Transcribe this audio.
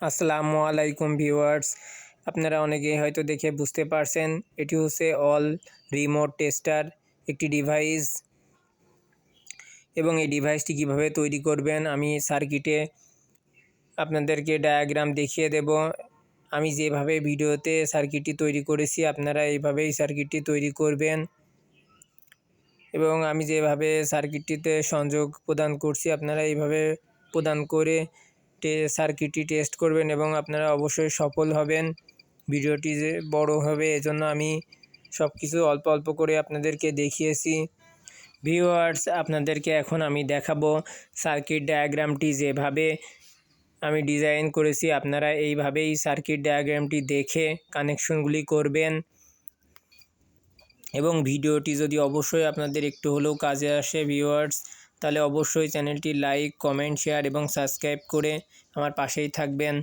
আসসালামু আলাইকুম ভিউয়ার্স, আপনারা অনেকেই হয়তো দেখে বুঝতে পারছেন এটি হচ্ছে অল রিমোট টেস্টার একটি ডিভাইস। এবং এই ডিভাইসটি কিভাবে তৈরি করবেন আমি সার্কিটে আপনাদেরকে ডায়াগ্রাম দেখিয়ে দেব। আমি যেভাবে ভিডিওতে সার্কিটটি তৈরি করেছি আপনারা এইভাবেই সার্কিটটি তৈরি করবেন, এবং আমি যেভাবে সার্কিটটিতে সংযোগ প্রদান করছি আপনারা এইভাবে প্রদান করে সার্কিটটি টেস্ট করবেন এবং আপনারা অবশ্যই সফল হবেন। ভিডিওটি যে বড় হবে এজন্য আমি সব কিছু অল্প অল্প করে আপনাদেরকে দেখিয়েছি। ভিউয়ার্স, আপনাদেরকে এখন আমি দেখাবো সার্কিট ডায়াগ্রামটি যেভাবে আমি ডিজাইন করেছি আপনারা এইভাবেই সার্কিট ডায়াগ্রামটি দেখে কানেকশনগুলি করবেন। এবং ভিডিওটি যদি অবশ্যই আপনাদের একটু হলেও কাজে আসে ভিউয়ার্স, তাহলে অবশ্যই চ্যানেলটি লাইক, কমেন্ট, শেয়ার এবং সাবস্ক্রাইব করে আমার পাশেই থাকবেন।